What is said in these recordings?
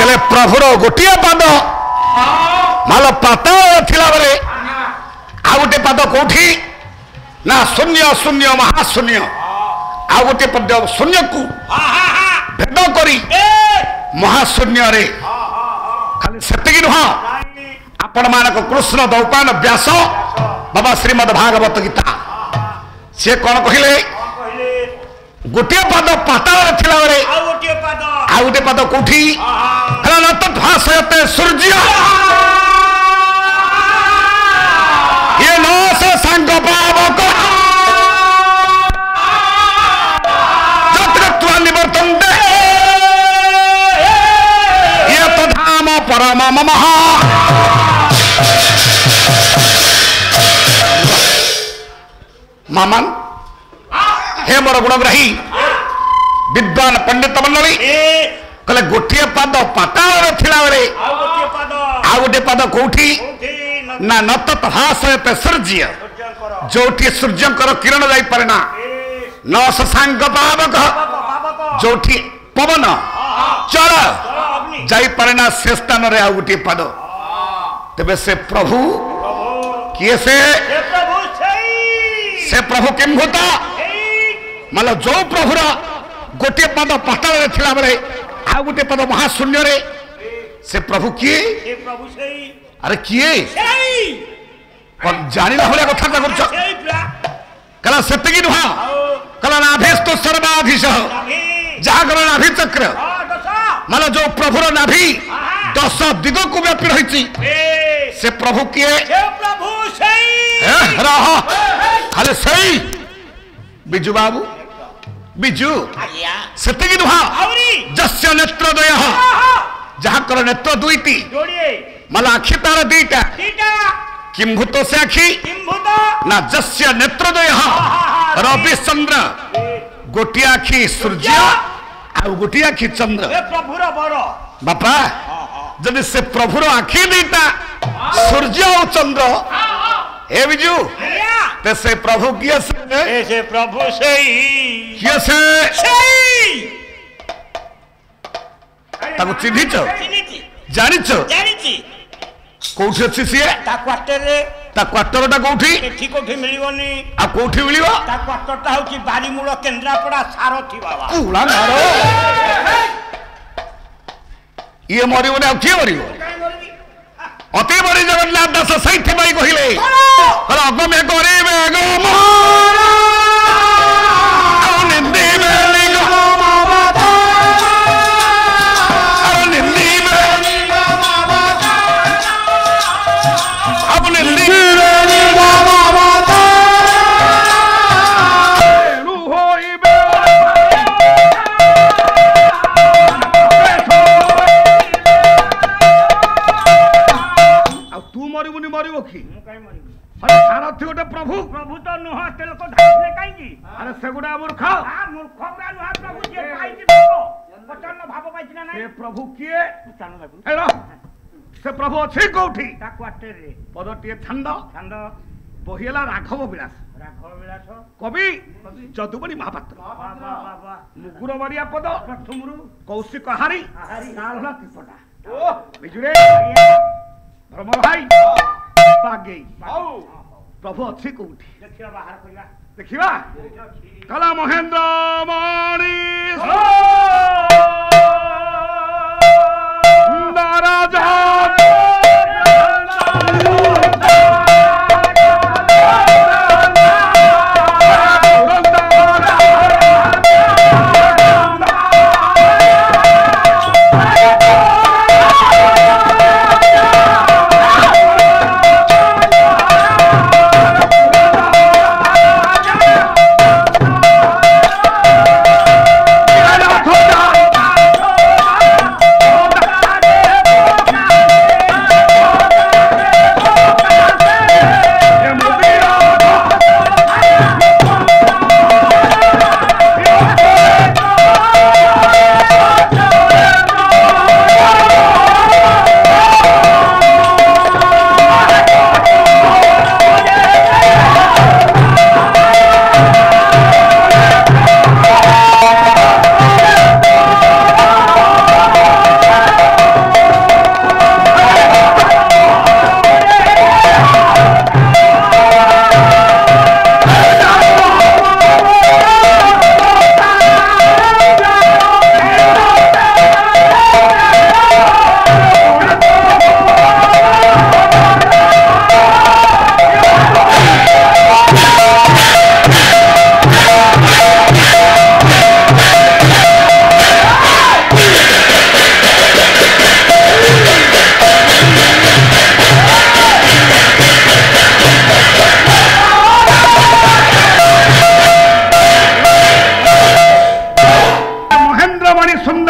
कले प्रभुर गोटे पाद माल पाताल थिला बेले आ गोटे पाद कोठी ना शून्य शून्य महाशून्य आ गोटे पद शून्य को भेद करी महाशून्य रे खाली सेतिकी नुह आपण मानक कृष्ण दौपान व्यास बाबा श्रीमद भागवत गीता से कौन कहले गोटे पद पाताल थिला बेले आ गोटे पद कोठी न तद्भासयते सूर्य ये न से संग पावक जत्रत्वा निवर्तन्ते ये तधाम परम मम मामन हे मोर गुणग्राही विद्वान पंडित मंडली कहले गोटे पद पाताल थिला बेले आ गोटे पद कोठी ना नत तभासयते सूर्य जोठी सूर्यंकर किरण जाई पारे ना न शशांक पावक जोठी पवन चल जाई पारे ना से स्थान रे आ गोटे पद तबे से प्रभु किए से प्रभु केम होता माल जो प्रभुर गोटे पद पाताल थिला बेले आ गोटे पद महाशून्य रे से प्रभु किए अरे किए जानिला भलिया कथा करछ कला सेतिकी नुह कला नाभिस तो सर्वाधीश जागर नाभि चक्र माल जो प्रभुर नाभि 10 दिग को व्यापी रही से प्रभु किए खाली सही बिजू बाबू बिजू सेतिकी नुह जस्य नेत्रद्वय जहाकर नेत्र दुईटी माल आखि तार दीटा किंभूत से आखि ना जस्य नेत्रद्वय रवि चंद्र गोटे आखि सूर्य आ गोटे आखि चंद्र बापा जब से प्रभुर आखि दीटा सूर्य और चंद्र हे बिजू ते से प्रभु किए से प्रभु से किए से ताको चिन्हिच जानिच कोठी अछि सिए ता क्वार्टर रे ता क्वार्टर टा कोठी एठी कोठी मिलिवनी आ कोठी मिलिवो ता क्वार्टर टा होची बारीमूल केंद्रापड़ा सारथी बाबा कुला मारो ये मरिवो ना के मरिवो अति बड़ी जगन्नाथ दास सैथि बाई कहिले हर अगम में गरीब गम औ निंदे में लिंग गोटे प्रभु प्रभु तो नुह तेल को धाइले काई अरे सेगुडा मूर्ख मूर्ख बा नुह प्रभु जे पाइछि देखो पचन भाव पाइछि ना से प्रभु किए चालो लागु हेलो से प्रभु अछि कोठी ता क्वार्टर रे पदटिए छंद छंद बहिला राघव विलास कवि जदुबनी महापात्र बाबा मुकुर बरिया पद प्रथमरु कौशिक हारी कालना त्रिपटा ओ बिजुरे भ्रमर भाई पागेई प्रभु अच्छी कोठी देखिया बाहर करिया देखिबा कला महेंद्र मणि नाराज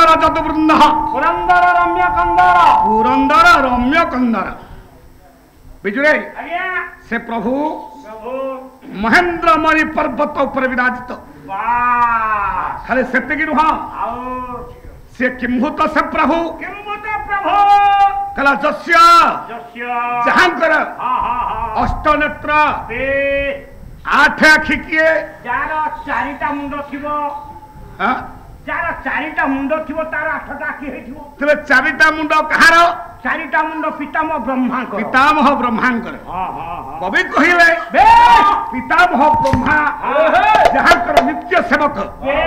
पुरंदर जदुवृंद पुरंदर रम्य कंदर पुरंदर रम्य कंदर बिजुरे आज्ञा से प्रभु प्रभु महेंद्रमणि पर्वत उपर विराजित वाह खाली सेतिकी नुह आओ से किंभूत से प्रभु किंबुत प्रभु कला जस्य जस्य जहांकर हा हा हा अष्टनेत्र बे 8 आखि किए जार चारिटा मुंड थिबो हाँ जार चारिटा मुंड थिबो तार 8टा आखि हेथिबो तेरे चारिटा मुंड कहार चारिटा मुंड पितामह ब्रह्मांकर पितामह ब्रह्मांकर हा हा हा कवि कहले बे पितामह ब्रह्मा जहांकर नित्य सेवक बे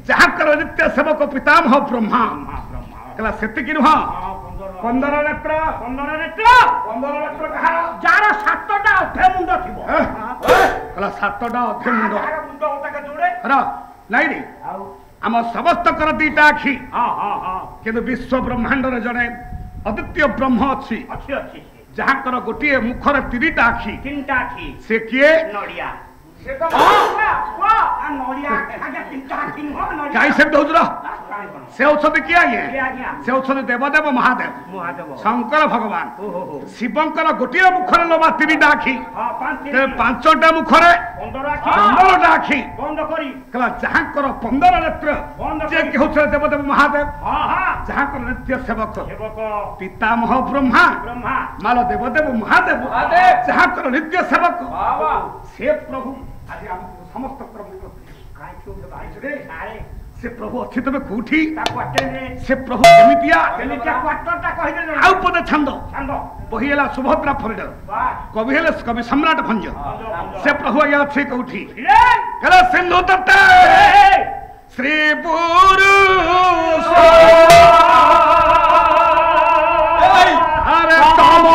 जहांकर नित्य सेवक पितामह ब्रह्मा ब्रह्मा कला सेतिकी नुह 15 नेत्र 15 नेत्र 15 नेत्र कहार जार 7टा अधे मुंड थिबो कला 7टा अधे मुंड तार मुंड ओटाके जोड़े र नाई रे आउ आम समस्त कर 2टा आखि हा हा हा किंतु विश्व ब्रह्मांडर जड़े अद्वितीय ब्रह्म अच्छी अछि अछि जहांकर गोटे मुखर 3टा आखि 3टा आखि से किए नडिया से तो वाह आ नडिया आगे 3टा आखि हो नडिया काई से दोजरा से औषधि किया ये आज्ञा से औषधि देवदेव महादेव महादेव शंकर भगवान ओहो शिवंकर गोटे मुखर लोमा 3टा आखि हां 5 ते 5टा मुखरे 15 आखि 15टा आखि बंद करी कला जहांकर 15 नेत्र जे के होछ देवदेव महादेव हां हां जहांकर नित्य सेवक सेवक पितामह ब्रह्मा ब्रह्मा माल देवदेव महादेव महादेव जहांकर नित्य सेवक बाबा से प्रभु आज हम समस्त प्रभु काय क्यों भाई रे अरे से प्रभु अच्छी तबे कोठी ता क्वार्टर रे से प्रभु केमितिया केमितिया क्वार्टर ता कहि दे आउ पद छंद छंद बही ହେଲା ସୁଭଦ୍ରା ଫରିଡ वाह କବି ହେଲେ କବି ସମ୍ରାଟ ଭଞ୍ଜ ସେ ପ୍ରଭୁ ଆଜ୍ଞା ଅଛି କୋଉଠି रे କହିଲେ ସିନ୍ଧୁ ତଟେ ଶ୍ରୀ ପୁରୁଷ ଆରେ ତମ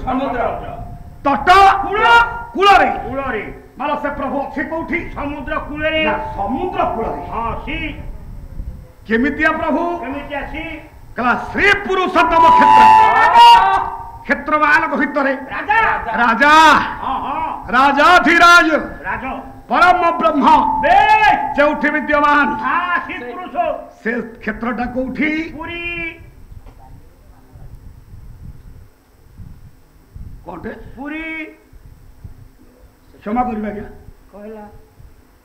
समुद्र तट कूल कूलरे माल से प्रभु अच्छी कोठी समुद्र कूलरे समुद्र कूल हां सी केमितिया प्रभु केमिति आसी कला श्री पुरुषोत्तम क्षेत्र क्षेत्रवान भितरे राजा राजा हां हां राजाधिराज राजा परम ब्रह्म बे चौथी विद्यमान हां सी पुरुष से क्षेत्रटा कोठी पूरी कोटे पूरी क्षमा करिबा क्या कहला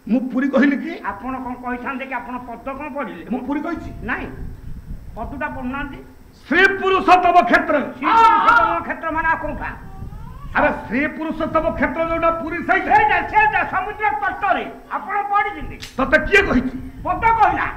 मु पूरी कहिली कि आपण कोन कहिथांते कि आपण पद कोन पढिले मु पूरी कहिछि नाही पदुटा पढनांती श्री पुरुषोत्तम क्षेत्र श्रीपुरुषोत्तम क्षेत्र माने कोठा अरे श्री पुरुषोत्तम क्षेत्र जोटा पूरी सही सेटा समुद्र तटरे आपण पढिजिंदी तते किए कहिछि पद कहला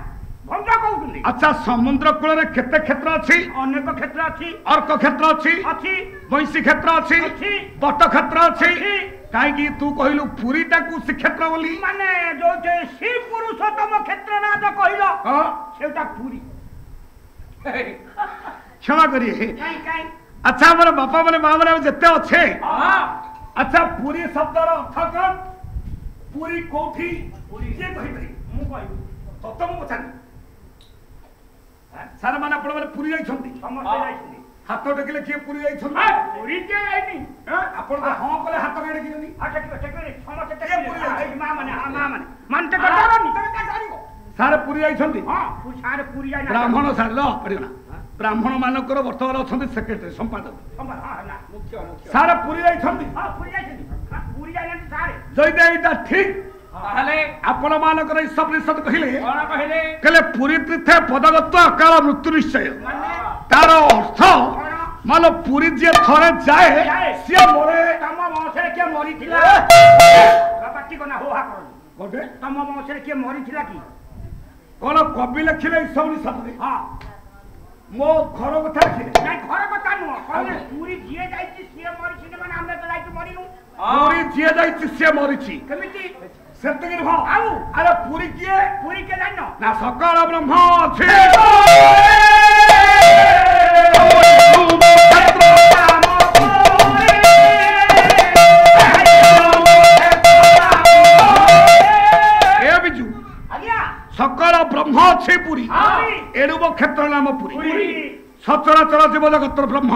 भंजा कहउतुंदी अच्छा समुद्र कूल रे केते क्षेत्र अछि अनेक क्षेत्र अछि अर्क क्षेत्र अछि अछि वैशी क्षेत्र अछि अछि तट क्षेत्र अछि अछि काई कि तू कहिलु पूरी टाकू श्री क्षेत्र बोली माने जो जे श्री पुरुषोत्तम क्षेत्र ना जो कहिलो हां सेटा पूरी क्षमा करिए काई अच्छा हमर बापा माने मां माने जत्ते अच्छे हां अच्छा पूरी शब्दर अर्थ कोन पूरी कोठी पूरी के कहि परि मु कहि तत्तम पछान सारा माने आपण माने पूरी जाई छंती समस्त जाइछिनी हाथ टेकिले किए पूरी जाई छंती पूरी के आइनी आपण तो हां कले हाथ केडे किनी अच्छा टेकरे समस्त के पूरी जाई मां माने हां मां माने मानते कटारो नि तमे का जानिबो सारे पूरी जाई छंती हां सारे पूरी जाई ब्राह्मण सारे लो परिगना ब्राह्मण मानकर वर्तमान अछंती सेक्रेटरी संपादक हां ना मुख्य सारे पूरी जाई छंती हां पूरी जाइछिनी हां पूरी जाइछिनी सारे जइदे एटा ठीक ताहले आपण मानकर ई उपनिषद कहिले कोन कहले कहले पूरी तीर्थे पदगत अकाल मृत्यु निश्चय माने तार अर्थ मान पूरी जे थरे जाए से मरे तम वंशे के मरी थिला बापाटी कोना हो हा कर କୋଉଠି ତମ ବଂଶରେ କିଏ ମରିଥିଲା କି? କଣ କବି ଲେଖିଲେ ଏସବୁ ନିଶାବରେ ହଁ ମୋ ଘର କଥା ଲେଖିଲେ ନାଇଁ ଘର କଥା ନୁହଁ କହିଲେ ପୁରୀ ଯିଏ ଯାଇଛି ସିଏ ମରିଛି ମାନେ ଆମେ ତ ଯାଇଛୁ ମରିନୁ ପୁରୀ ଯିଏ ଯାଇଛି ସିଏ ମରିଛି କେମିତି ସେତିକି ନୁହଁ ଆଉ ଆରେ ପୁରୀ କିଏ ଜାଣିନ ନା ସକାଳ ବ୍ରହ୍ମ ଅଛି ଏ ବିଜୁ ଆଜ୍ଞା ସକାଳ ବ୍ରହ୍ମ ଅଛି ପୁରୀ ଏଣୁବ କ୍ଷେତ୍ର ନାମ ପୁରୀ ସଚରାଚର ଜୀବ ଜଗତର ବ୍ରହ୍ମ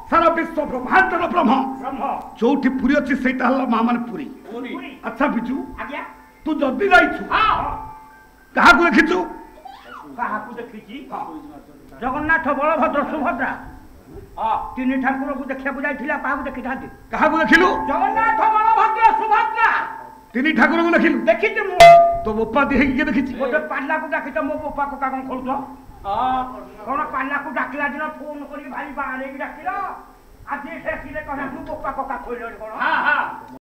ସାରା ବିଶ୍ୱ ବ୍ରହ୍ମାଣ୍ଡର ବ୍ରହ୍ମ ଯୋଉଠି ପୁରୀ ଅଛି ସେଇଟା ହେଲା ମା ମାନେ ପୁରୀ ଆଚ୍ଛା ବିଜୁ ଆଜ୍ଞା ତୁ ଯଦି ଯାଇଛୁ କାହାକୁ ଦେଖିଛୁ କାହାକୁ ଦେଖିଛି ଜଗନ୍ନାଥ ବଳଭଦ୍ର ସୁଭଦ୍ରା ତିନି ଠାକୁରକୁ ଦେଖିବାକୁ ଯାଇଥିଲା କାହାକୁ ଦେଖିଥାନ୍ତି କାହାକୁ ଦେଖିଲୁ ଜଗନ୍ନାଥ ବଳଭଦ୍ର ସୁଭଦ୍ରା ତିନି ଠାକୁରଙ୍କୁ ଦେଖିଲୁ ଦେଖିଛି ମୁଁ ତୋ ବୋପା ହେଇକି କିଏ ଦେଖିଛି ଗୋଟେ ପାଲାକୁ ଡାକିଛ ମୋ ବୋପା କକା କଣ ଖୋଲୁଛ କଣ ପାଲାକୁ ଡାକିଲା ଦିନ ଫୋନ କରିକି ଭାରି ବାହାରେଇକି ଡାକିଲ ଆଜି ସେ କହିଲା ମୁଁ ବୋପା କକା ଖୋଲିଲଣି କଣ